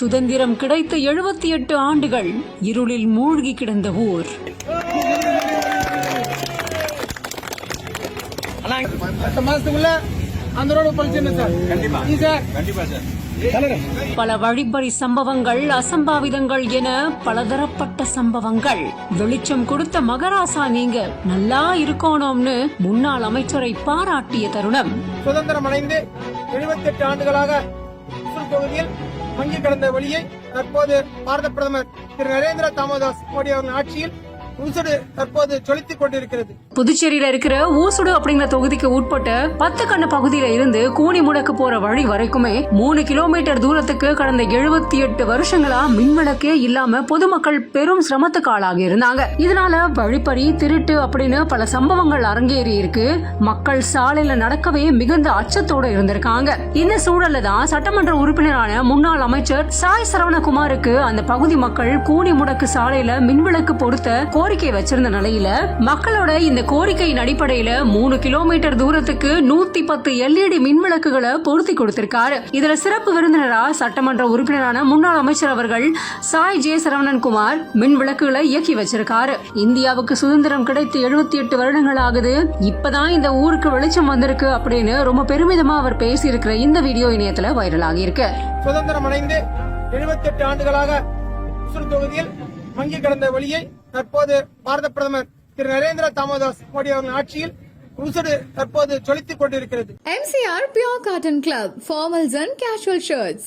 சுதந்திரம் கிடைத்த 78 ஆண்டுகள் இருளில் மூழ்கி கிடந்த ஊர். பல வழிப்பறி சம்பவங்கள், அசம்பாவிதங்கள் என பலதரப்பட்ட சம்பவங்கள். வெளிச்சம் கொடுத்த மகராசா நீங்க நல்லா இருக்கணும்னு முன்னாள் அமைச்சரை பாராட்டிய தருணம். சுதந்திரம் அடைந்து 78 ஆண்டுகளாக தொகுதியில் வங்கி கடந்த வழியை தற்போது பாரத பிரதமர் திரு நரேந்திர தாமோதாஸ் மோடி அவர்கள் ஆட்சியில் ஊசுடு தற்போது சொலித்துக் கொண்டிருக்கிறது. புதுச்சேரியில இருக்கிற ஊசுடு அப்படிங்கிற தொகுதிக்கு உட்பட்ட 10 கண்ண பகுதியில இருந்து கூனிமுடக்கு போற வழி வரைக்குமே 3 கிலோமீட்டர் தூரத்துக்கு கடந்த 78 வருஷங்களா மின்விளக்கே இல்லாம பொதுமக்கள் பெரும் சிரமத்துக்கு ஆளாகி இருந்தாங்க. இதனால வழிப்பறி, திருட்டு அப்படின்னு பல சம்பவங்கள் அரங்கேறி இருக்கு. மக்கள் சாலையில நடக்கவே மிகுந்த அச்சத்தோட இருந்திருக்காங்க. இந்த சூழல்ல தான் சட்டமன்ற உறுப்பினரான முன்னாள் அமைச்சர் சாய் சரவணகுமாருக்கு அந்த பகுதி மக்கள் கூனிமுடக்கு சாலையில மின்விளக்கு பொருத்த கோரிக்கை வச்சிருந்த நிலையில மக்களோட இந்த கோரிக்கையின் அடிப்படையில 3 கிலோமீட்டர் தூரத்துக்கு 110 LED மின்விளக்குகளை பொருத்தி கொடுத்திருக்காரு. இதுல சிறப்பு விருந்தினரா சட்டமன்ற உறுப்பினரான முன்னாள் அமைச்சர் அவர்கள் சாய் ஜே சரவணன்குமார் மின் விளக்குகளை இயக்கி வச்சிருக்காரு. இந்தியாவுக்கு சுதந்திரம் கிடைத்து 78 வருடங்கள் ஆகுது, இப்பதான் இந்த ஊருக்கு வெளிச்சம் வந்திருக்கு அப்படின்னு ரொம்ப பெருமிதமா அவர் பேசி இருக்கிற இந்த வீடியோ இணையத்துல வைரல் ஆகி இருக்கு. சுதந்திரம் அடைந்து 78 ஆண்டுகளாக தொகுதியில் வங்கி கடந்த வழியை தற்போது பாரத பிரதமர் திரு நரேந்திர தாமோதாஸ் மோடி அவர்கள் ஆட்சியில் ஊசுடு தற்போது சொலித்துக் கொண்டிருக்கிறது. MCR Pure Cotton Club, formals and casual shirts.